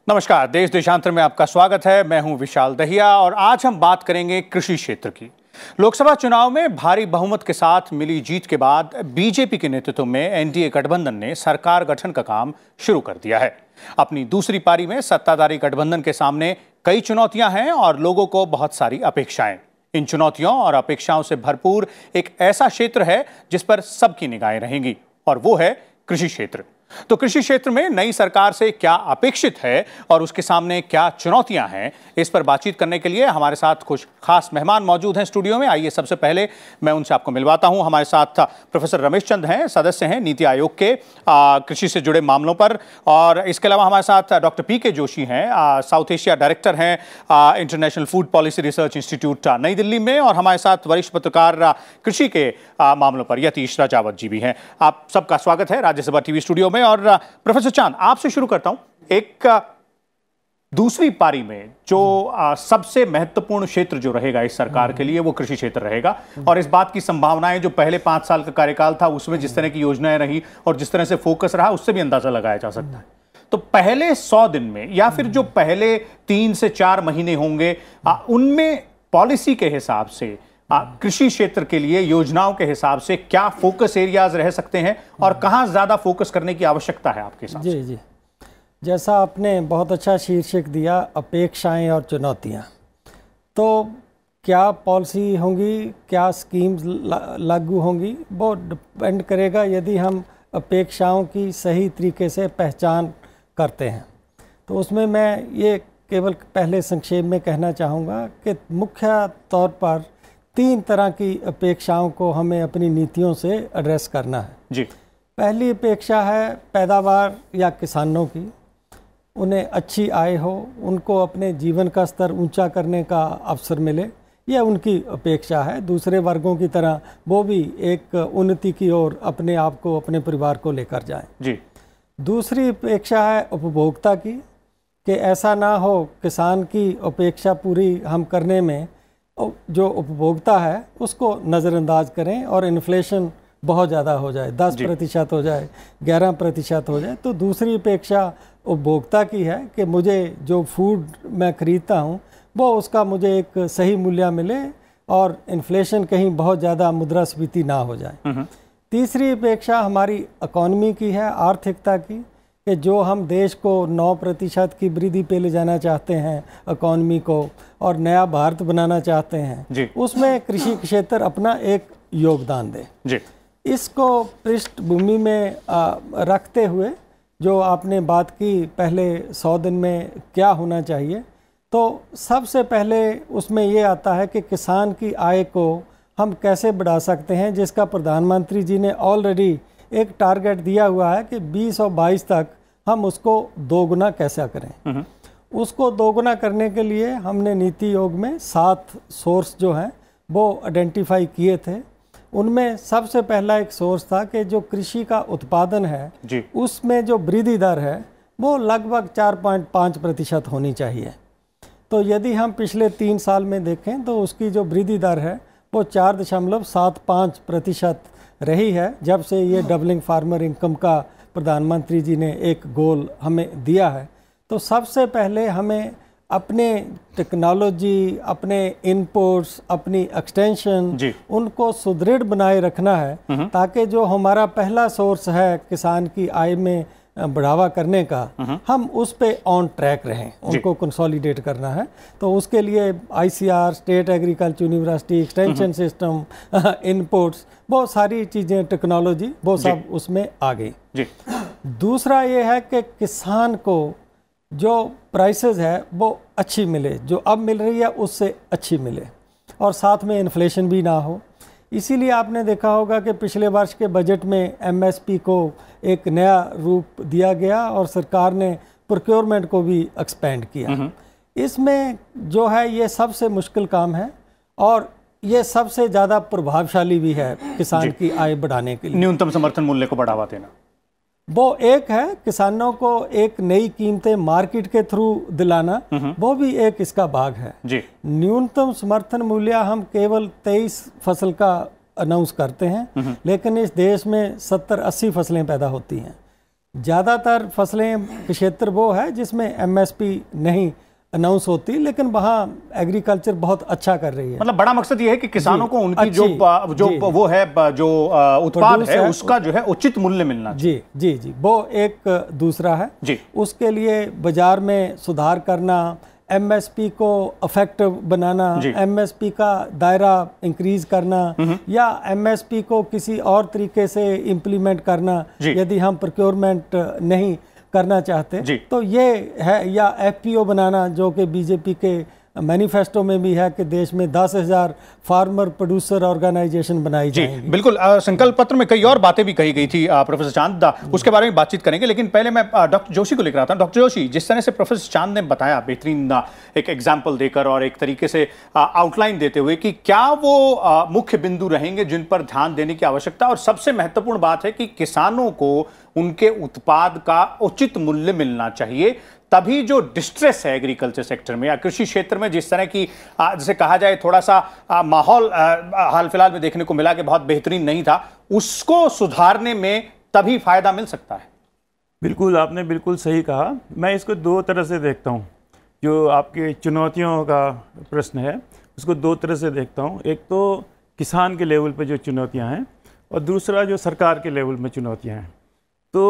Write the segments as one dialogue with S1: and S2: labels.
S1: नमस्कार, देश देशांतर में आपका स्वागत है। मैं हूं विशाल दहिया और आज हम बात करेंगे कृषि क्षेत्र की। लोकसभा चुनाव में भारी बहुमत के साथ मिली जीत के बाद बीजेपी के नेतृत्व में एनडीए गठबंधन ने सरकार गठन का काम शुरू कर दिया है। अपनी दूसरी पारी में सत्ताधारी गठबंधन के सामने कई चुनौतियां हैं और लोगों को बहुत सारी अपेक्षाएं। इन चुनौतियों और अपेक्षाओं से भरपूर एक ऐसा क्षेत्र है जिस पर सबकी निगाहें रहेंगी और वो है कृषि क्षेत्र। तो कृषि क्षेत्र में नई सरकार से क्या अपेक्षित है और उसके सामने क्या चुनौतियां हैं, इस पर बातचीत करने के लिए हमारे साथ कुछ खास मेहमान मौजूद हैं स्टूडियो में। आइए सबसे पहले मैं उनसे आपको मिलवाता हूं। हमारे साथ प्रोफेसर रमेश चंद हैं, सदस्य हैं नीति आयोग के कृषि से जुड़े मामलों पर, और इसके अलावा हमारे साथ डॉक्टर पीके जोशी हैं, साउथ एशिया डायरेक्टर हैं international food policy research institute नई दिल्ली में, और हमारे साथ वरिष्ठ पत्रकार कृषि के मामलों पर यतीश राजावत जी भी हैं। आप सबका स्वागत है राज्यसभा टीवी स्टूडियो में। और प्रोफेसर चांद, आपसे शुरू करता हूं। एक दूसरी पारी में जो सबसे महत्वपूर्ण क्षेत्र जो रहेगा इस सरकार के लिए वो कृषि क्षेत्र रहेगा, और इस बात की संभावनाएं जो पहले 5 साल का कार्यकाल था उसमें जिस तरह की योजनाएं रही और जिस तरह से फोकस रहा उससे भी अंदाजा लगाया जा सकता है। तो पहले 100 दिन में या फिर जो पहले 3 से 4 महीने होंगे उनमें पॉलिसी के हिसाब से कृषि क्षेत्र के लिए योजनाओं के हिसाब से क्या फोकस एरियाज रह सकते हैं और कहां ज्यादा फोकस करने की आवश्यकता है आपके हिसाब से?
S2: जी, जैसा आपने बहुत अच्छा शीर्षक दिया, अपेक्षाएं और चुनौतियां। तो क्या पॉलिसी होंगी, क्या स्कीम्स लागू होंगी, वो डिपेंड करेगा यदि हम अपेक्षाओं की सही तरीके से पहचान करते हैं। तो उसमें मैं ये केवल पहले संक्षेप में कहना चाहूँगा कि मुख्य तौर पर 3 तरह की अपेक्षाओं को हमें अपनी नीतियों से एड्रेस करना है। जी। पहली अपेक्षा है पैदावार या किसानों की, उन्हें अच्छी आय हो, उनको अपने जीवन का स्तर ऊंचा करने का अवसर मिले, यह उनकी अपेक्षा है। दूसरे वर्गों की तरह वो भी एक उन्नति की ओर अपने आप को, अपने परिवार को लेकर जाएं। जी। दूसरी अपेक्षा है उपभोक्ता की, कि ऐसा ना हो किसान की अपेक्षा पूरी हम करने में जो उपभोक्ता है उसको नज़रअंदाज करें और इन्फ्लेशन बहुत ज़्यादा हो जाए, 10% हो जाए, 11% हो जाए। तो दूसरी अपेक्षा उपभोक्ता की है कि मुझे जो फूड मैं ख़रीदता हूँ वो उसका मुझे एक सही मूल्य मिले और इन्फ्लेशन कहीं बहुत ज़्यादा मुद्रास्फीति ना हो जाए। तीसरी अपेक्षा हमारी इकॉनमी की है, आर्थिकता की, कि जो हम देश को 9% की वृद्धि पे ले जाना चाहते हैं इकॉनमी को और नया भारत बनाना चाहते हैं, उसमें कृषि क्षेत्र अपना एक योगदान दे। जी। इसको पृष्ठभूमि में रखते हुए जो आपने बात की पहले 100 दिन में क्या होना चाहिए, तो सबसे पहले उसमें ये आता है कि किसान की आय को हम कैसे बढ़ा सकते हैं, जिसका प्रधानमंत्री जी ने ऑलरेडी एक टारगेट दिया हुआ है कि 20 और 22 तक हम उसको दोगुना कैसे करें। उसको दोगुना करने के लिए हमने नीति आयोग में 7 सोर्स जो हैं वो आइडेंटिफाई किए थे। उनमें सबसे पहला एक सोर्स था कि जो कृषि का उत्पादन है उसमें जो वृद्धि दर है वो लगभग 4.5% होनी चाहिए। तो यदि हम पिछले 3 साल में देखें तो उसकी जो वृद्धि दर है वो 4.75% रही है जब से ये डबलिंग फार्मर इनकम का प्रधानमंत्री जी ने एक गोल हमें दिया है। तो सबसे पहले हमें अपने टेक्नोलॉजी, अपने इनपुट्स, अपनी एक्सटेंशन, उनको सुदृढ़ बनाए रखना है ताकि जो हमारा पहला सोर्स है किसान की आय में बढ़ावा करने का, हम उस पे ऑन ट्रैक रहें, उनको कंसोलिडेट करना है। तो उसके लिए ICR, state agriculture university, extension system, inputs, बहुत सारी चीज़ें, टेक्नोलॉजी, वो सब उसमें आ गई। दूसरा ये है कि किसान को जो प्राइसेस है वो अच्छी मिले, जो अब मिल रही है उससे अच्छी मिले, और साथ में इन्फ्लेशन भी ना हो। इसीलिए आपने देखा होगा कि पिछले वर्ष के बजट में MSP को एक नया रूप दिया गया और सरकार ने प्रोक्योरमेंट को भी एक्सपेंड किया। इसमें जो है ये सबसे मुश्किल काम है और ये सबसे ज़्यादा प्रभावशाली भी है किसान की आय बढ़ाने के लिए।
S1: न्यूनतम समर्थन मूल्य को बढ़ावा देना
S2: वो एक है, किसानों को एक नई कीमतें मार्केट के थ्रू दिलाना, वो भी एक इसका भाग है। जी। न्यूनतम समर्थन मूल्य हम केवल 23 फसल का अनाउंस करते हैं, लेकिन इस देश में 70-80 फसलें पैदा होती हैं। ज़्यादातर फसलें क्षेत्र वो है जिसमें एमएसपी नहीं अनाउंस होती, लेकिन वहाँ एग्रीकल्चर बहुत अच्छा कर रही है।
S1: मतलब बड़ा मकसद ये है कि किसानों को उनकी जो वो है जो उत्पाद है उसका जो है उचित मूल्य मिलना चाहिए।
S2: जी जी जी, वो एक दूसरा है जी। उसके लिए बाजार में सुधार करना, एमएसपी को इफेक्टिव बनाना, एमएसपी का दायरा इंक्रीज करना या एमएसपी को किसी और तरीके से इम्प्लीमेंट करना यदि हम प्रोक्योरमेंट नहीं करना चाहते तो ये है, या एफपीओ बनाना जो कि बीजेपी के मैनिफेस्टो में भी है कि देश में 10,000 फार्मर प्रोड्यूसर ऑर्गेनाइजेशन बनाई जाएंगी।
S1: बिल्कुल, संकल्प पत्र में कई और बातें भी कही गई थी प्रोफेसर चांद, उसके बारे में बातचीत करेंगे, लेकिन पहले मैं डॉक्टर जोशी को लेकर आता हूं। डॉक्टर जोशी, जिस तरह से प्रोफेसर चांद ने बताया बेहतरीन एक एग्जाम्पल देकर और एक तरीके से आउटलाइन देते हुए कि क्या वो मुख्य बिंदु रहेंगे जिन पर ध्यान देने की आवश्यकता, और सबसे महत्वपूर्ण बात है कि किसानों को उनके उत्पाद का उचित मूल्य मिलना चाहिए, तभी जो डिस्ट्रेस है एग्रीकल्चर सेक्टर में या कृषि क्षेत्र में, जिस तरह की जैसे कहा जाए थोड़ा सा माहौल हाल फिलहाल में देखने को मिला कि बहुत बेहतरीन नहीं था, उसको सुधारने में तभी फायदा मिल सकता है।
S3: बिल्कुल, आपने बिल्कुल सही कहा। मैं इसको दो तरह से देखता हूँ। जो आपकी चुनौतियों का प्रश्न है उसको दो तरह से देखता हूँ। एक तो किसान के लेवल पर जो चुनौतियाँ हैं और दूसरा जो सरकार के लेवल में चुनौतियाँ हैं। तो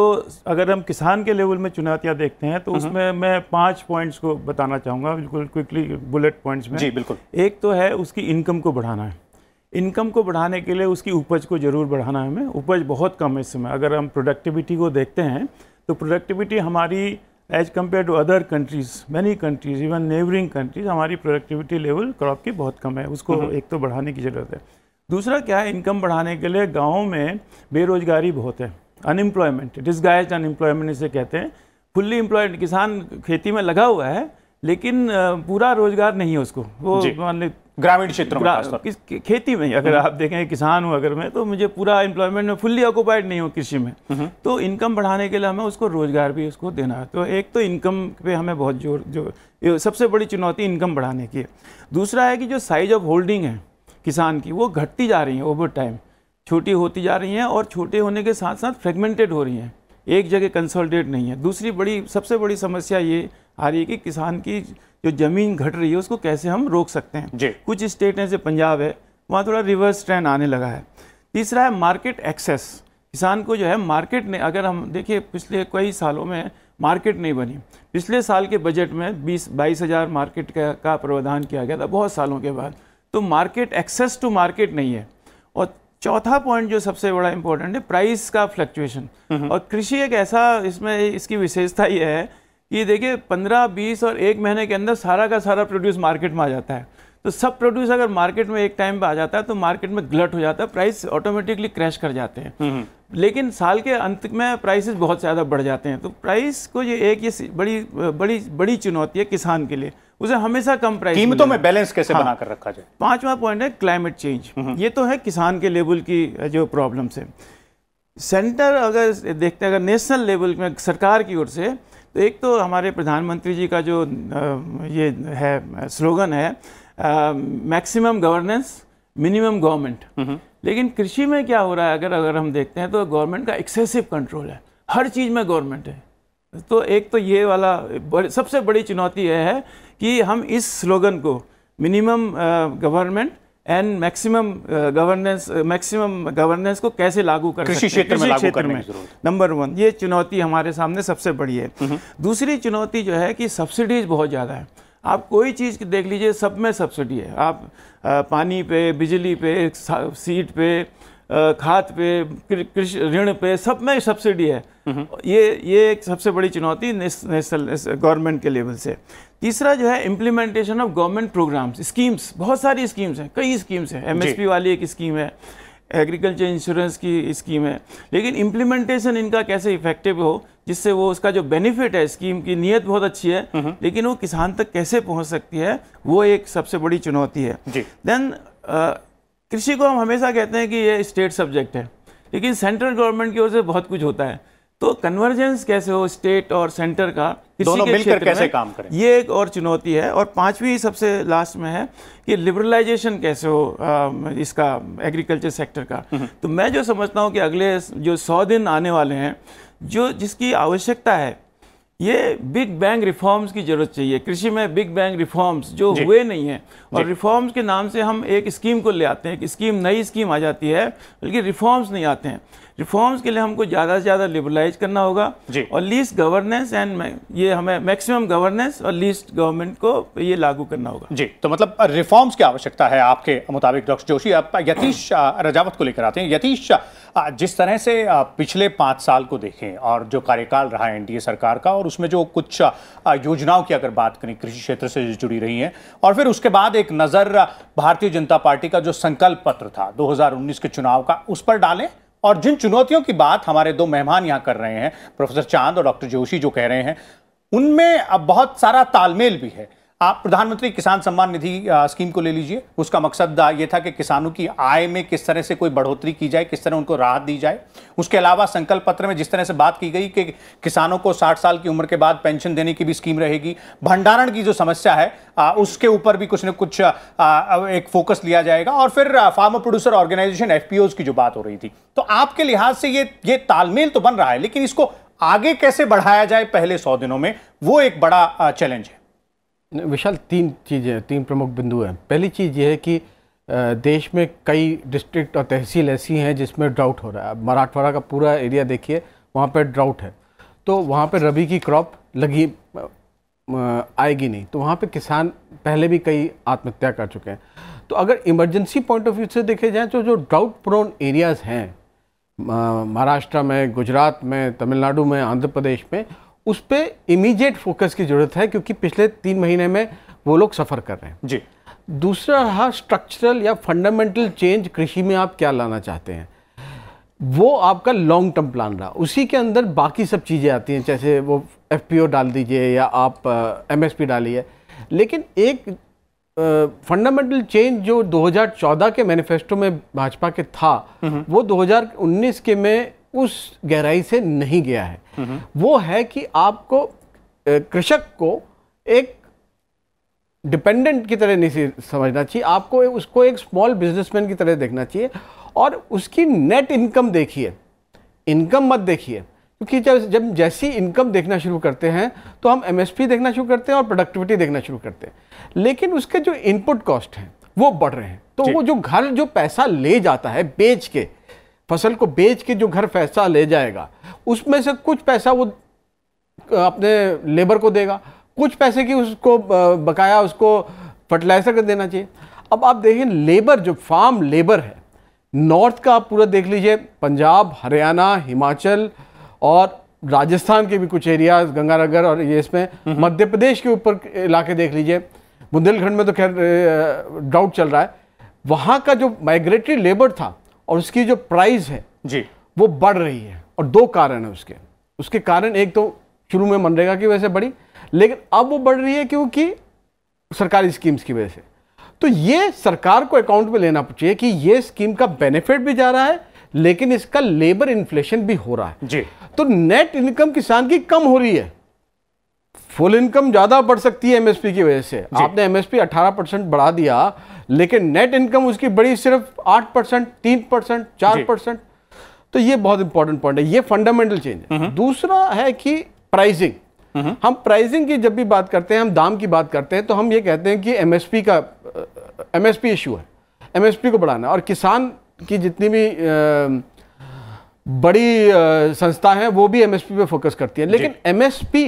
S3: अगर हम किसान के लेवल में चुनौतियां देखते हैं तो उसमें मैं 5 पॉइंट्स को बताना चाहूँगा, बिल्कुल क्विकली बुलेट पॉइंट्स में।
S1: जी बिल्कुल।
S3: एक तो है उसकी इनकम को बढ़ाना है। इनकम को बढ़ाने के लिए उसकी उपज को ज़रूर बढ़ाना है हमें। उपज बहुत कम है इस समय। अगर हम प्रोडक्टिविटी को देखते हैं तो प्रोडक्टिविटी हमारी as compared to other countries, many countries, even neighbouring countries, हमारी प्रोडक्टिविटी लेवल क्रॉप की बहुत कम है। उसको एक तो बढ़ाने की ज़रूरत है। दूसरा क्या है, इनकम बढ़ाने के लिए गाँव में बेरोजगारी बहुत है, अनएम्प्लॉयमेंट, डिसगाइज्ड अनएम्प्लॉयमेंट इसे कहते हैं। फुल्ली एम्प्लॉयड किसान खेती में लगा हुआ है लेकिन पूरा रोजगार नहीं है उसको। वो मान ली
S1: ग्रामीण क्षेत्रों में
S3: खेती में अगर आप देखें, किसान हूँ अगर मैं, तो मुझे पूरा एम्प्लॉयमेंट में फुल्ली ऑक्युपाइड नहीं हो कृषि में, तो इनकम बढ़ाने के लिए हमें उसको रोजगार भी उसको देना है। तो एक तो इनकम पे हमें बहुत जोर, जो सबसे बड़ी चुनौती इनकम बढ़ाने की है। दूसरा है कि जो साइज ऑफ होल्डिंग है किसान की वो घटती जा रही है ओवर टाइम, छोटी होती जा रही हैं और छोटे होने के साथ साथ फ्रेगमेंटेड हो रही हैं, एक जगह कंसोलिडेट नहीं है। दूसरी सबसे बड़ी समस्या ये आ रही है कि किसान की जो ज़मीन घट रही है उसको कैसे हम रोक सकते हैं। कुछ स्टेट हैं जैसे पंजाब है, वहाँ थोड़ा रिवर्स ट्रेंड आने लगा है। तीसरा है मार्केट एक्सेस। किसान को जो है मार्केट ने, अगर हम देखिए पिछले कई सालों में मार्केट नहीं बनी। पिछले साल के बजट में 22,000 मार्केट का प्रावधान किया गया था बहुत सालों के बाद। तो मार्केट एक्सेस टू मार्केट नहीं है। और चौथा पॉइंट जो सबसे बड़ा इंपॉर्टेंट है, प्राइस का फ्लक्चुएशन। और कृषि एक ऐसा, इसमें इसकी विशेषता ये है कि देखिए 15, 20 और 1 महीने के अंदर सारा का सारा प्रोड्यूस मार्केट में आ जाता है। तो सब प्रोड्यूस अगर मार्केट में एक टाइम पे आ जाता है तो मार्केट में ग्लट हो जाता है, प्राइस ऑटोमेटिकली क्रैश कर जाते हैं। लेकिन साल के अंत में प्राइसेस बहुत ज़्यादा बढ़ जाते हैं। तो प्राइस को ये बड़ी चुनौती है किसान के लिए, उसे हमेशा कम प्राइस,
S1: कीमतों में बैलेंस कैसे बनाकर रखा जाए।
S3: 5वां पॉइंट है क्लाइमेट चेंज। ये तो है किसान के लेवल की जो प्रॉब्लम्स है। सेंटर अगर देखते हैं, अगर नेशनल लेवल में सरकार की ओर से, तो एक तो हमारे प्रधानमंत्री जी का जो ये है स्लोगन है, मैक्सिमम गवर्नेंस मिनिमम गवर्नमेंट। लेकिन कृषि में क्या हो रहा है, अगर हम देखते हैं तो गवर्नमेंट का एक्सेसिव कंट्रोल है, हर चीज़ में गवर्नमेंट है। तो एक तो ये वाला सबसे बड़ी चुनौती यह है कि हम इस स्लोगन को minimum government and maximum governance को कैसे लागू कर
S1: कृषि क्षेत्र में
S3: नंबर 1 ये चुनौती हमारे सामने सबसे बड़ी है। दूसरी चुनौती जो है कि सब्सिडीज बहुत ज़्यादा है। आप कोई चीज़ देख लीजिए, सब में सब्सिडी है। आप पानी पे, बिजली पे, सीड पे, खाद पे, कृषि ऋण पे, सब में सब्सिडी है। ये एक सबसे बड़ी चुनौती नेशनल गवर्नमेंट के लेवल से। तीसरा जो है implementation of government programmes, schemes, बहुत सारी स्कीम्स हैं, कई स्कीम्स हैं। एमएसपी वाली एक स्कीम है, एग्रीकल्चर इंश्योरेंस की स्कीम है, लेकिन इम्प्लीमेंटेशन इनका कैसे इफेक्टिव हो जिससे वो उसका जो बेनिफिट है, स्कीम की नीयत बहुत अच्छी है लेकिन वो किसान तक कैसे पहुंच सकती है, वो एक सबसे बड़ी चुनौती है। देन कृषि को हम हमेशा कहते हैं कि ये स्टेट सब्जेक्ट है, लेकिन सेंट्रल गवर्नमेंट की ओर से बहुत कुछ होता है। तो कन्वर्जेंस कैसे हो स्टेट और सेंटर का,
S1: दोनों मिलकर कैसे काम करें,
S3: ये एक और चुनौती है। और 5वीं सबसे लास्ट में है कि लिबरलाइजेशन कैसे हो इसका, एग्रीकल्चर सेक्टर का। तो मैं जो समझता हूँ कि अगले जो 100 दिन आने वाले हैं, जो जिसकी आवश्यकता है, ये बिग बैंग रिफॉर्म्स की जरूरत चाहिए। कृषि में बिग बैंग रिफॉर्म्स जो हुए नहीं है, और रिफॉर्म्स के नाम से हम एक स्कीम को ले आते हैं, एक स्कीम नई स्कीम आ जाती है, बल्कि रिफॉर्म्स नहीं आते हैं। रिफॉर्म्स के लिए हमको ज़्यादा से ज़्यादा लिबरलाइज करना होगा, और लीस्ट गवर्नेंस एंड ये हमें मैक्सिमम गवर्नेंस और लीस्ट गवर्नमेंट को ये लागू करना होगा।
S1: जी, तो मतलब रिफॉर्म्स की आवश्यकता है आपके मुताबिक डॉक्टर जोशी। आप यतीश रजावत को लेकर आते हैं। यतीश, जिस तरह से पिछले 5 साल को देखें और जो कार्यकाल रहा है एनडीए सरकार का, और उसमें जो कुछ योजनाओं की अगर बात करें कृषि क्षेत्र से जुड़ी रही हैं, और फिर उसके बाद एक नज़र भारतीय जनता पार्टी का जो संकल्प पत्र था 2019 के चुनाव का, उस पर डालें, और जिन चुनौतियों की बात हमारे 2 मेहमान यहां कर रहे हैं, प्रोफेसर चांद और डॉक्टर जोशी, जो कह रहे हैं, उनमें अब बहुत सारा तालमेल भी है। आप प्रधानमंत्री किसान सम्मान निधि स्कीम को ले लीजिए। उसका मकसद ये था कि किसानों की आय में किस तरह से कोई बढ़ोतरी की जाए, किस तरह उनको राहत दी जाए। उसके अलावा संकल्प पत्र में जिस तरह से बात की गई कि किसानों को 60 साल की उम्र के बाद पेंशन देने की भी स्कीम रहेगी। भंडारण की जो समस्या है उसके ऊपर भी कुछ न कुछ एक फोकस लिया जाएगा, और फिर फार्मर प्रोड्यूसर ऑर्गेनाइजेशन FPOs की जो बात हो रही थी। तो आपके लिहाज से ये तालमेल तो बन रहा है, लेकिन इसको आगे कैसे बढ़ाया जाए पहले 100 दिनों में, वो एक बड़ा चैलेंज है।
S4: विशाल, 3 प्रमुख बिंदु हैं। पहली चीज़ ये है कि देश में कई डिस्ट्रिक्ट और तहसील ऐसी हैं जिसमें ड्राउट हो रहा है। मराठवाड़ा का पूरा एरिया देखिए, वहाँ पर ड्राउट है, तो वहाँ पर रबी की क्रॉप लगी आएगी नहीं, तो वहाँ पे किसान पहले भी कई आत्महत्या कर चुके हैं। तो अगर इमरजेंसी पॉइंट ऑफ व्यू से देखे जाए तो जो ड्राउट प्रोन एरियाज़ हैं महाराष्ट्र में, गुजरात में, तमिलनाडु में, आंध्र प्रदेश में, उस पर इमीडिएट फोकस की ज़रूरत है, क्योंकि पिछले 3 महीने में वो लोग सफ़र कर रहे हैं।
S1: जी।
S4: दूसरा रहा स्ट्रक्चरल या फंडामेंटल चेंज। कृषि में आप क्या लाना चाहते हैं, वो आपका लॉन्ग टर्म प्लान रहा। उसी के अंदर बाकी सब चीज़ें आती हैं, जैसे वो FPO डाल दीजिए या आप MSP डालिए। लेकिन एक फंडामेंटल चेंज जो 2014 के मैनिफेस्टो में भाजपा के था, वो 2019 के में उस गहराई से नहीं गया है। वो है कि आपको कृषक को एक डिपेंडेंट की तरह नहीं समझना चाहिए, आपको उसको एक स्मॉल बिजनेसमैन की तरह देखना चाहिए, और उसकी नेट इनकम देखिए, इनकम मत देखिए। क्योंकि जब जैसी इनकम देखना शुरू करते हैं तो हम MSP देखना शुरू करते हैं और प्रोडक्टिविटी देखना शुरू करते हैं, लेकिन उसके जो इनपुट कॉस्ट हैं वो बढ़ रहे हैं। तो वो जो घर जो पैसा ले जाता है बेच के, फसल को बेच के जो घर पैसा ले जाएगा, उसमें से कुछ पैसा वो अपने लेबर को देगा, कुछ पैसे की उसको बकाया उसको फर्टिलाइजर का देना चाहिए। अब आप देखें लेबर, जो फार्म लेबर है नॉर्थ का, आप पूरा देख लीजिए, पंजाब, हरियाणा, हिमाचल और राजस्थान के भी कुछ एरियाज, गंगानगर और ये, इसमें मध्य प्रदेश के ऊपर इलाके देख लीजिए, बुंदेलखंड में तो खैर ड्राउट चल रहा है। वहाँ का जो माइग्रेटरी लेबर था और उसकी जो प्राइस है
S1: जी,
S4: वो बढ़ रही है, और 2 कारण है उसके कारण। एक तो शुरू में मनरेगा की वजह से बढ़ी, लेकिन अब वो बढ़ रही है क्योंकि सरकारी स्कीम्स की वजह से। तो ये सरकार को अकाउंट में लेना चाहिए कि ये स्कीम का बेनिफिट भी जा रहा है, लेकिन इसका लेबर इन्फ्लेशन भी हो रहा है।
S1: जी।
S4: तो नेट इनकम किसान की कम हो रही है, फुल इनकम ज्यादा बढ़ सकती है MSP की वजह से। आपने MSP 18% बढ़ा दिया, लेकिन नेट इनकम उसकी बढ़ी सिर्फ 8%, 3%, 4%। तो ये बहुत इंपॉर्टेंट पॉइंट है, ये फंडामेंटल चेंज है। दूसरा है कि प्राइसिंग। हम प्राइसिंग की जब भी बात करते हैं, हम दाम की बात करते हैं, तो हम ये कहते हैं कि MSP इशू है, MSP को बढ़ाना। और किसान की जितनी भी बड़ी संस्था हैं वो भी MSP पे फोकस करती है, लेकिन MSP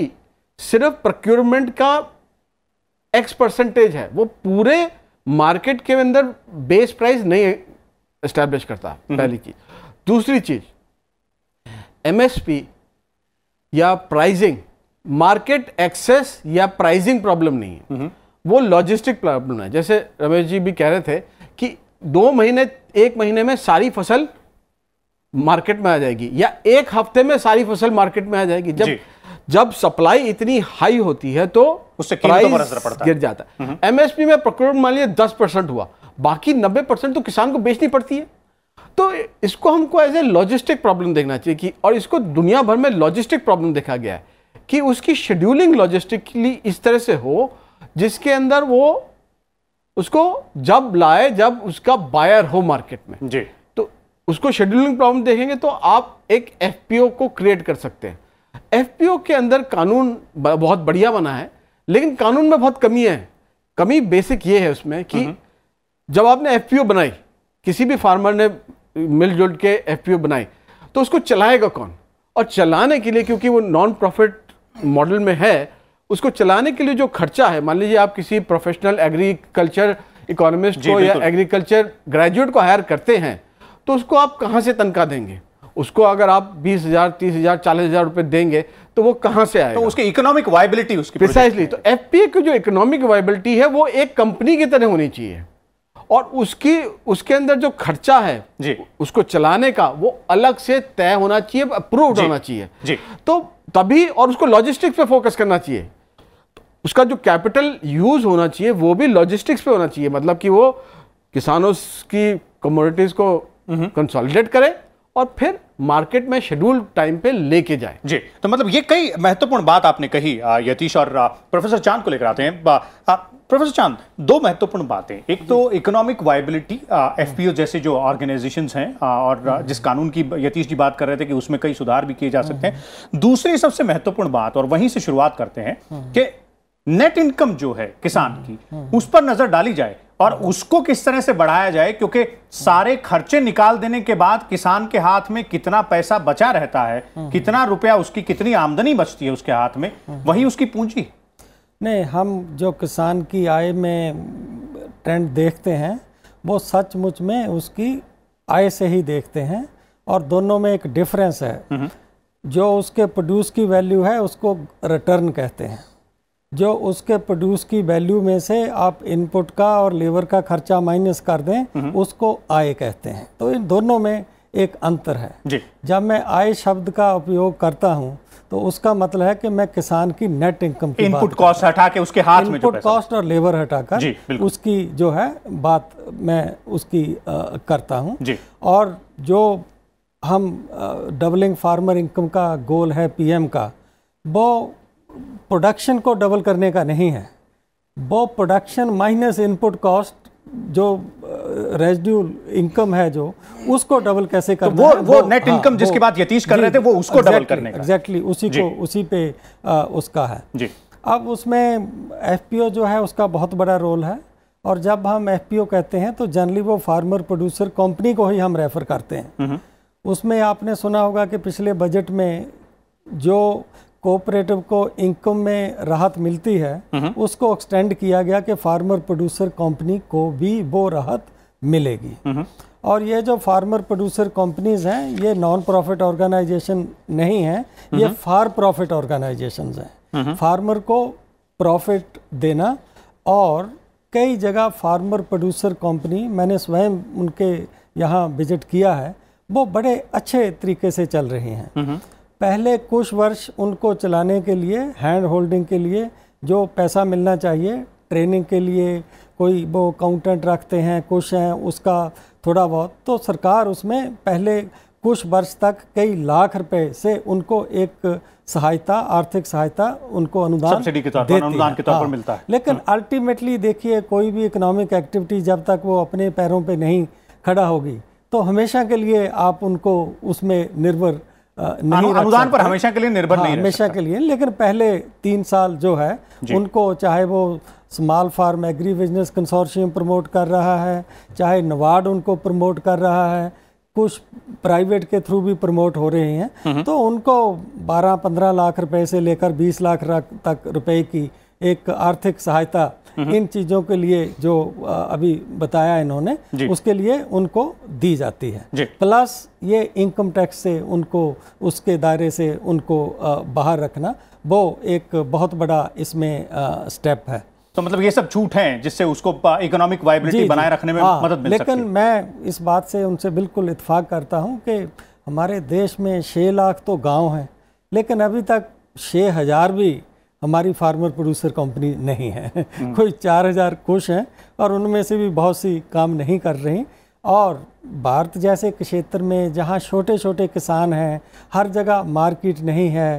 S4: सिर्फ प्रोक्योरमेंट का X% है, वो पूरे मार्केट के अंदर बेस प्राइस नहीं एस्टैब्लिश करता, पहली चीज। दूसरी चीज, MSP या प्राइसिंग मार्केट एक्सेस या प्राइसिंग प्रॉब्लम नहीं है, वो लॉजिस्टिक प्रॉब्लम है। जैसे रमेश जी भी कह रहे थे कि 1 महीने में सारी फसल मार्केट में आ जाएगी, या 1 हफ्ते में सारी फसल मार्केट में आ जाएगी। जब सप्लाई इतनी हाई होती है तो
S1: उससे
S4: प्राइस गिर जाता है। MSP में प्रोक्योरमेंट मान लीजिए 10% हुआ, बाकी 90% तो किसान को बेचनी पड़ती है। तो इसको हमको एज ए लॉजिस्टिक प्रॉब्लम देखना चाहिए कि, और इसको दुनिया भर में लॉजिस्टिक प्रॉब्लम देखा गया है कि उसकी शेड्यूलिंग लॉजिस्टिकली इस तरह से हो जिसके अंदर वो उसको जब लाए जब उसका बायर हो मार्केट में।
S1: जी।
S4: तो उसको शेड्यूलिंग प्रॉब्लम देखेंगे तो आप एक एफपीओ को क्रिएट कर सकते हैं। एफपीओ के अंदर कानून बहुत बढ़िया बना है, लेकिन कानून में बहुत कमी है। कमी बेसिक ये है उसमें कि जब आपने एफपीओ बनाई, किसी भी फार्मर ने मिलजुल के एफपीओ बनाई, तो उसको चलाएगा कौन? और चलाने के लिए, क्योंकि वो नॉन प्रॉफिट मॉडल में है, उसको चलाने के लिए जो खर्चा है, मान लीजिए आप किसी प्रोफेशनल एग्रीकल्चर इकोनॉमिस्ट को या एग्रीकल्चर ग्रेजुएट को हायर करते हैं, तो उसको आप कहाँ से तनख्वाह देंगे? उसको अगर आप 20,000, 30,000, 40,000 रुपए देंगे तो वो कहाँ से आएगा?
S1: तो उसकी इकोनॉमिक वायबिलिटी, उसकी
S4: प्रिसाइजली, तो एफपीए की जो इकोनॉमिक वायबिलिटी है वो एक कंपनी की तरह होनी चाहिए, और उसके अंदर जो खर्चा है जी, उसको चलाने का वो अलग से तय होना चाहिए, अप्रूव्ड होना चाहिए जी। तो तभी, और उसको लॉजिस्टिक्स पे फोकस करना चाहिए। उसका जो कैपिटल यूज होना चाहिए वो भी लॉजिस्टिक्स पे होना चाहिए, मतलब कि वो किसानों की कमोडिटीज को कंसोलिडेट करे और फिर मार्केट में शेड्यूल टाइम पे लेके जाए
S1: जी। तो मतलब ये कई महत्वपूर्ण बात आपने कही यतीश, और प्रोफेसर चांद को लेकर आते हैं। प्रोफेसर चांद, दो महत्वपूर्ण बातें, एक तो इकोनॉमिक वायबिलिटी, एफपीओ जैसे जो ऑर्गेनाइजेशंस हैं, और जिस कानून की यतीश जी बात कर रहे थे कि उसमें कई सुधार भी किए जा सकते हैं। दूसरी सबसे महत्वपूर्ण बात, और वहीं से शुरुआत करते हैं, कि नेट इनकम जो है किसान की, उस पर नजर डाली जाए और उसको किस तरह से बढ़ाया जाए, क्योंकि सारे खर्चे निकाल देने के बाद किसान के हाथ में कितना पैसा बचा रहता है, कितना रुपया, उसकी कितनी आमदनी बचती है उसके हाथ में, वही उसकी पूंजी।
S2: नहीं, हम जो किसान की आय में ट्रेंड देखते हैं वो सचमुच में उसकी आय से ही देखते हैं, और दोनों में एक डिफरेंस है। जो उसके प्रोड्यूस की वैल्यू है उसको रिटर्न कहते हैं, जो उसके प्रोड्यूस की वैल्यू में से आप इनपुट का और लेबर का खर्चा माइनस कर दें, उसको आय कहते हैं। तो इन दोनों में एक अंतर है जी। जब मैं आय शब्द का उपयोग करता हूं तो उसका मतलब है कि मैं किसान की नेट इनकम की
S1: इनपुट कॉस्ट हटा के उसके हाथ में,
S2: इनपुट कॉस्ट और लेबर हटाकर उसकी जो है बात मैं उसकी करता हूं जी। और जो हम डबलिंग फार्मर इनकम का गोल है पीएम का, वो प्रोडक्शन को डबल करने का नहीं है, वो प्रोडक्शन माइनस इनपुट कॉस्ट, जो रेजिड्यूल इनकम है जो, उसको डबल कैसे करना
S1: तो वो नेट इनकम जिसकी बात यतीश कर रहे थे, वो उसको डबल करने का
S2: एग्जैक्टली उसी पे उसका है जी। अब उसमें एफपीओ जो है उसका बहुत बड़ा रोल है, और जब हम एफपीओ कहते हैं तो जनरली वो फार्मर प्रोड्यूसर कंपनी को ही हम रेफर करते हैं। उसमें आपने सुना होगा कि पिछले बजट में जो कोऑपरेटिव को इनकम में राहत मिलती है उसको एक्सटेंड किया गया कि फार्मर प्रोड्यूसर कंपनी को भी वो राहत मिलेगी। और ये जो फार्मर प्रोड्यूसर कंपनीज हैं ये नॉन प्रॉफिट ऑर्गेनाइजेशन नहीं है, ये फॉर प्रॉफिट ऑर्गेनाइजेशंस हैं। फार्मर को प्रॉफिट देना, और कई जगह फार्मर प्रोड्यूसर कंपनी, मैंने स्वयं उनके यहाँ विजिट किया है, वो बड़े अच्छे तरीके से चल रही हैं। पहले कुछ वर्ष उनको चलाने के लिए, हैंड होल्डिंग के लिए जो पैसा मिलना चाहिए, ट्रेनिंग के लिए कोई वो अकाउंटेंट रखते हैं, कुछ हैं उसका थोड़ा बहुत, तो सरकार उसमें पहले कुछ वर्ष तक कई लाख रुपए से उनको एक सहायता, आर्थिक सहायता, उनको अनुदान
S1: सब्सिडी के तौर पर, अनुदान के तौर पर मिलता है।
S2: लेकिन अल्टीमेटली देखिए, कोई भी इकोनॉमिक एक्टिविटी जब तक वो अपने पैरों पे नहीं खड़ा होगी तो हमेशा के लिए आप उनको उसमें निर्भर नहीं,
S1: अनुदान पर हमेशा के लिए निर्भर नहीं,
S2: हमेशा के लिए। लेकिन पहले 3 साल जो है उनको, चाहे वो small farm agri business consortium promote कर रहा है, चाहे नबार्ड उनको प्रमोट कर रहा है, कुछ प्राइवेट के थ्रू भी प्रमोट हो रहे हैं, तो उनको 12-15 लाख रुपए से लेकर 20 लाख तक रुपए की एक आर्थिक सहायता इन चीज़ों के लिए जो अभी बताया इन्होंने, उसके लिए उनको दी जाती है। प्लस ये इनकम टैक्स से उनको, उसके दायरे से उनको बाहर रखना, वो एक बहुत बड़ा इसमें स्टेप है।
S1: तो मतलब ये सब छूट हैं जिससे उसको इकोनॉमिक वायबिलिटी बनाए रखने में मदद मिल सकती है।
S2: लेकिन मैं इस बात से उनसे बिल्कुल इत्तेफाक करता हूँ कि हमारे देश में 6 लाख तो गाँव हैं, लेकिन अभी तक 6,000 भी हमारी फार्मर प्रोड्यूसर कंपनी नहीं है। कोई 4,000 कुछ हैं, और उनमें से भी बहुत सी काम नहीं कर रही। और भारत जैसे क्षेत्र में जहाँ छोटे छोटे किसान हैं, हर जगह मार्केट नहीं है,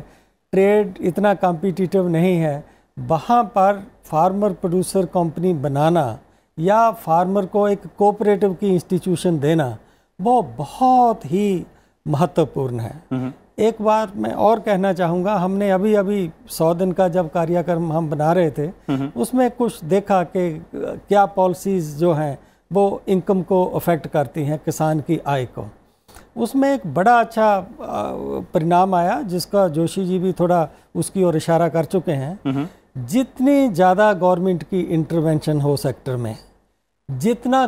S2: ट्रेड इतना कॉम्पिटिटिव नहीं है, वहाँ पर फार्मर प्रोड्यूसर कंपनी बनाना या फार्मर को एक कोऑपरेटिव की इंस्टीट्यूशन देना, वो बहुत ही महत्वपूर्ण है। एक बार मैं और कहना चाहूँगा, हमने अभी 100 दिन का जब कार्यक्रम हम बना रहे थे, उसमें कुछ देखा कि क्या पॉलिसीज़ जो हैं वो इनकम को अफेक्ट करती हैं, किसान की आय को। उसमें एक बड़ा अच्छा परिणाम आया, जिसका जोशी जी भी थोड़ा उसकी ओर इशारा कर चुके हैं। जितनी ज़्यादा गवर्नमेंट की इंटरवेंशन हो सेक्टर में, जितना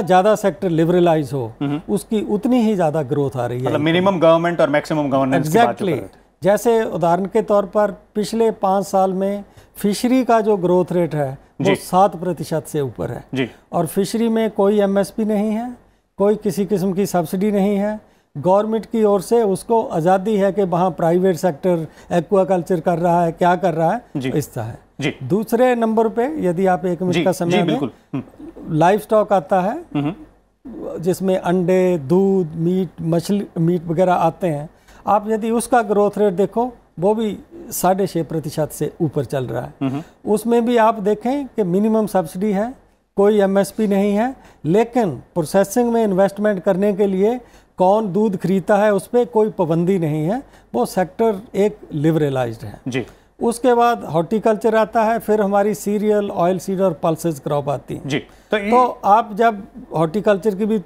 S2: ज़्यादा सेक्टर लिबरलाइज हो, उसकी उतनी ही ज़्यादा ग्रोथ आ रही है।
S1: मतलब मिनिमम गवर्नमेंट और मैक्सिमम गवर्नेंस की बात जो कर रहे थे।
S2: जैसे उदाहरण के तौर पर पिछले 5 साल में फिशरी का जो ग्रोथ रेट है वो 7% से ऊपर है
S1: जी।
S2: और फिशरी में कोई एमएसपी नहीं है, कोई किसी किस्म की सब्सिडी नहीं है। गवर्नमेंट की ओर से उसको आज़ादी है कि वहाँ प्राइवेट सेक्टर एक्वाकल्चर कर रहा है, क्या कर रहा है, इस तरह है
S1: जी।
S2: दूसरे नंबर पे यदि आप 1 मिनट का समय दें, लाइव स्टॉक आता है जिसमें अंडे, दूध, मीट वगैरह आते हैं। आप यदि उसका ग्रोथ रेट देखो, वो भी 6.5% से ऊपर चल रहा है। उसमें भी आप देखें कि मिनिमम सब्सिडी है, कोई एमएसपी नहीं है, लेकिन प्रोसेसिंग में इन्वेस्टमेंट करने के लिए कौन दूध खरीदता है उस पर कोई पाबंदी नहीं है। वो सेक्टर एक लिबरलाइज्ड है
S1: जी।
S2: उसके बाद हॉर्टिकल्चर आता है, फिर हमारी सीरियल, ऑयल सीड और पल्सेस क्रॉप आती हैं
S1: जी।
S2: तो आप जब हॉर्टिकल्चर की भी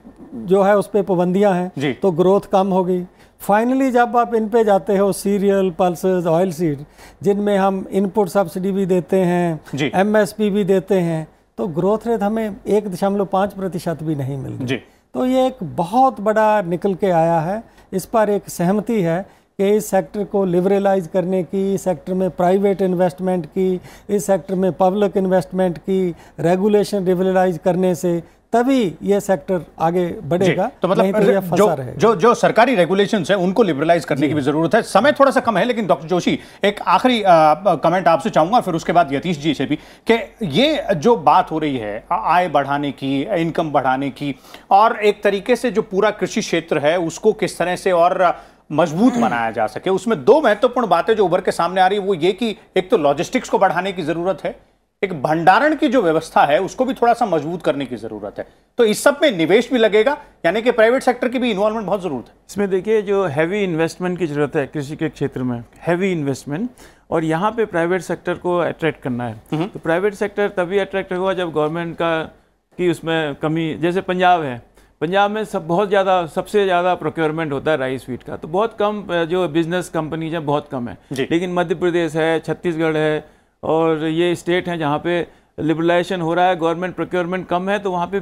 S2: जो है उस पर पाबंदियां हैं तो ग्रोथ कम होगी। फाइनली जब आप इन पे जाते हो, सीरियल, पल्सेस, ऑयल सीड, जिनमें हम इनपुट सब्सिडी भी देते हैं, एमएसपी भी देते हैं, तो ग्रोथ रेट हमें 1.5% भी नहीं मिल रही। तो ये एक बहुत बड़ा निकल के आया है। इस पर एक सहमति है कि इस सेक्टर को लिबरलाइज करने की, इस सेक्टर में प्राइवेट इन्वेस्टमेंट की, इस सेक्टर में पब्लिक इन्वेस्टमेंट की, रेगुलेशन लिबरलाइज करने से तभी ये सेक्टर आगे बढ़ेगा।
S1: तो मतलब जो सरकारी रेगुलेशंस है उनको लिबरलाइज करने की भी जरूरत है। समय थोड़ा सा कम है, लेकिन डॉक्टर जोशी एक आखिरी कमेंट आपसे चाहूंगा, फिर उसके बाद यतीश जी से भी, कि ये जो बात हो रही है आय बढ़ाने की, इनकम बढ़ाने की, और एक तरीके से जो पूरा कृषि क्षेत्र है उसको किस तरह से और मजबूत बनाया जा सके, उसमें 2 महत्वपूर्ण बातें जो उभर के सामने आ रही है वो ये कि एक तो लॉजिस्टिक्स को बढ़ाने की जरूरत है, एक भंडारण की जो व्यवस्था है उसको भी थोड़ा सा मजबूत करने की जरूरत है। तो इस सब में निवेश भी लगेगा, यानी कि प्राइवेट सेक्टर की भी इन्वॉल्वमेंट बहुत जरूरत है।
S3: इसमें देखिए, जो हैवी इन्वेस्टमेंट की जरूरत है कृषि के क्षेत्र में, हैवी इन्वेस्टमेंट, और यहाँ पे प्राइवेट सेक्टर को अट्रैक्ट करना है। तो प्राइवेट सेक्टर तभी अट्रैक्ट होगा जब गवर्नमेंट की उसमें कमी, जैसे पंजाब है, पंजाब में सबसे ज़्यादा प्रोक्योरमेंट होता है राइस व्हीट का, तो बहुत कम जो बिजनेस कंपनीज हैं बहुत कम है। लेकिन मध्य प्रदेश है, छत्तीसगढ़ है, और ये स्टेट हैं जहाँ पे लिबरलाइजेशन हो रहा है, गवर्नमेंट प्रोक्योरमेंट कम है, तो वहाँ पे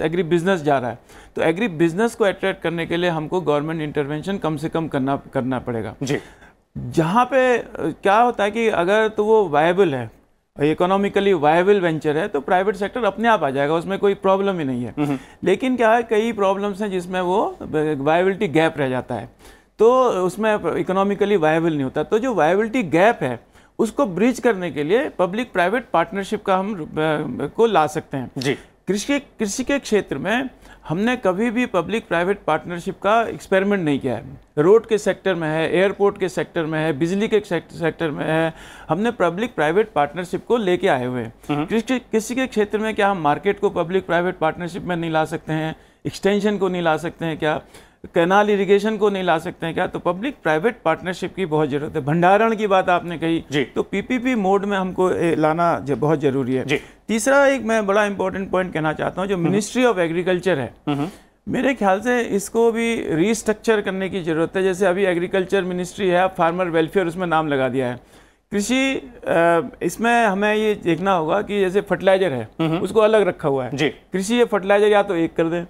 S3: एग्री बिजनेस जा रहा है। तो एग्री बिजनेस को अट्रैक्ट करने के लिए हमको गवर्नमेंट इंटरवेंशन कम से कम करना पड़ेगा जी। जहाँ पे क्या होता है कि अगर तो वो वायबल है, इकोनॉमिकली वायबल वेंचर है, तो प्राइवेट सेक्टर अपने आप आ जाएगा, उसमें कोई प्रॉब्लम ही नहीं है। लेकिन क्या है, कई प्रॉब्लम्स हैं जिसमें वो वायबिलिटी गैप रह जाता है, तो उसमें इकोनॉमिकली वायबल नहीं होता। तो जो वायबिलिटी गैप है उसको ब्रिज करने के लिए पब्लिक प्राइवेट पार्टनरशिप का हम को ला सकते हैं जी। कृषि के क्षेत्र में हमने कभी भी पब्लिक प्राइवेट पार्टनरशिप का एक्सपेरिमेंट नहीं किया है। रोड के सेक्टर में है, एयरपोर्ट के सेक्टर में है, बिजली के सेक्टर में है, हमने पब्लिक प्राइवेट पार्टनरशिप को लेके आए हुए हैं। कृषि के क्षेत्र में क्या हम मार्केट को पब्लिक प्राइवेट पार्टनरशिप में नहीं ला सकते हैं, एक्सटेंशन को नहीं ला सकते हैं क्या, कैनाल इरिगेशन को नहीं ला सकते हैं क्या? तो पब्लिक प्राइवेट पार्टनरशिप की बहुत जरूरत है। भंडारण की बात आपने कही, तो पीपीपी मोड में हमको लाना बहुत जरूरी है। तीसरा एक मैं बड़ा इंपॉर्टेंट पॉइंट कहना चाहता हूँ, जो मिनिस्ट्री ऑफ एग्रीकल्चर है, मेरे ख्याल से इसको भी रीस्ट्रक्चर करने की जरूरत है। जैसे अभी एग्रीकल्चर मिनिस्ट्री है, फार्मर वेलफेयर उसमें नाम लगा दिया है। कृषि इसमें हमें ये देखना होगा कि जैसे फर्टिलाइजर है उसको अलग रखा हुआ है, कृषि या फर्टिलाइजर या तो एक कर दें,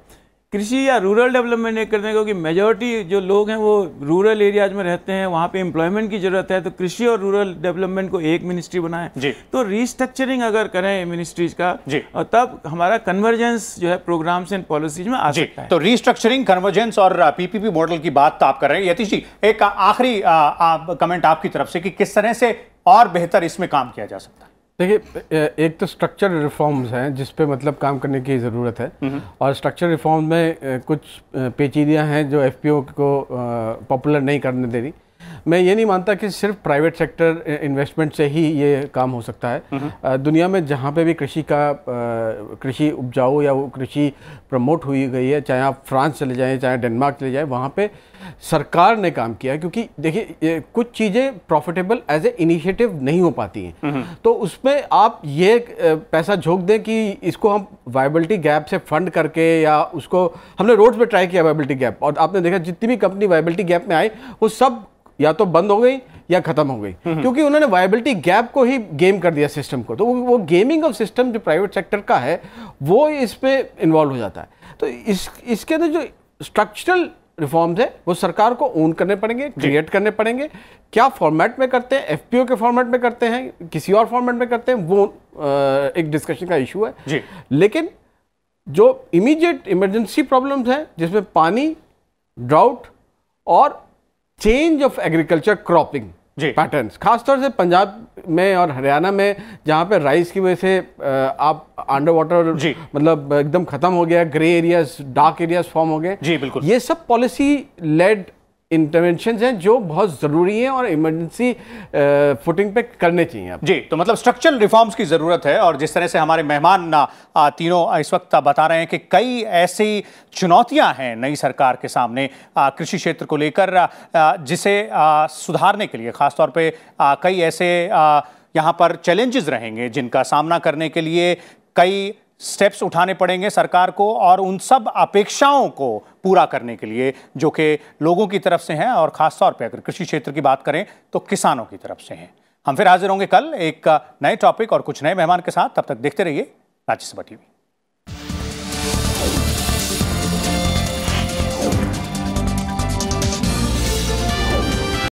S3: कृषि या रूरल डेवलपमेंट एक कर दें, क्योंकि मेजॉरिटी जो लोग हैं वो रूरल एरियाज में रहते हैं, वहाँ पे एम्प्लॉयमेंट की जरूरत है। तो कृषि और रूरल डेवलपमेंट को एक मिनिस्ट्री बनाएं, तो रीस्ट्रक्चरिंग अगर करें मिनिस्ट्रीज का, और तब हमारा कन्वर्जेंस जो है प्रोग्राम्स एंड पॉलिसीज में आ सकता है।
S1: तो रीस्ट्रक्चरिंग, कन्वर्जेंस और पीपीपी मॉडल की बात तो आप कर रहे हैं। यतीश जी, एक आखिरी कमेंट आपकी तरफ से कि किस तरह से और बेहतर इसमें काम किया जा सकता है।
S4: देखिए, एक तो स्ट्रक्चर रिफॉर्म्स हैं जिस पे मतलब काम करने की ज़रूरत है, और स्ट्रक्चर रिफॉर्म में कुछ पेचीदियाँ हैं जो एफपीओ को पॉपुलर नहीं करने दे रही। मैं ये नहीं मानता कि सिर्फ प्राइवेट सेक्टर इन्वेस्टमेंट से ही ये काम हो सकता है। दुनिया में जहाँ पे भी कृषि उपजाऊ या वो कृषि प्रमोट हुई गई है, चाहे आप फ्रांस चले जाएं, चाहे डेनमार्क चले जाएं, वहाँ पे सरकार ने काम किया है। क्योंकि देखिए कुछ चीज़ें प्रॉफिटेबल एज ए इनिशिएटिव नहीं हो पाती हैं, तो उसमें आप ये पैसा झोंक दें कि इसको हम वायबिलिटी गैप से फंड करके, या उसको हमने रोड्स पे ट्राई किया वायबिलिटी गैप, और आपने देखा जितनी भी कंपनी वायबिलिटी गैप में आई वो सब या तो बंद हो गई या खत्म हो गई, क्योंकि उन्होंने वायबिलिटी गैप को ही गेम कर दिया सिस्टम को। तो वो गेमिंग ऑफ सिस्टम जो प्राइवेट सेक्टर का है वो इसमें इन्वॉल्व हो जाता है। तो इसके अंदर जो स्ट्रक्चरल रिफॉर्म्स है वो सरकार को ओन करने पड़ेंगे, क्रिएट करने पड़ेंगे। क्या फॉर्मेट में करते हैं, एफपीओ के फॉर्मेट में करते हैं, किसी और फॉर्मेट में करते हैं, वो एक डिस्कशन का इशू है जी। लेकिन जो इमीडिएट इमरजेंसी प्रॉब्लम्स हैं, जिसमें पानी, ड्राउट और change of agriculture cropping patterns, खासतौर से पंजाब में और हरियाणा में, जहाँ पे राइस की वजह से आप अंडर वाटर मतलब एकदम खत्म हो गया, grey areas, dark areas form हो गए जी। बिल्कुल, ये सब पॉलिसी लेड इंटरवेंशंस हैं जो बहुत ज़रूरी हैं और इमरजेंसी फुटिंग पे करने चाहिए जी।
S1: तो मतलब स्ट्रक्चरल रिफॉर्म्स की ज़रूरत है, और जिस तरह से हमारे मेहमान तीनों इस वक्त बता रहे हैं कि कई ऐसी चुनौतियां हैं नई सरकार के सामने कृषि क्षेत्र को लेकर, जिसे सुधारने के लिए खासतौर पे कई ऐसे यहाँ पर चैलेंजेस रहेंगे जिनका सामना करने के लिए कई स्टेप्स उठाने पड़ेंगे सरकार को, और उन सब अपेक्षाओं को पूरा करने के लिए जो कि लोगों की तरफ से हैं, और खासतौर पे अगर कृषि क्षेत्र की बात करें तो किसानों की तरफ से हैं। हम फिर हाजिर होंगे कल एक नए टॉपिक और कुछ नए मेहमान के साथ। तब तक देखते रहिए राज्यसभा टीवी।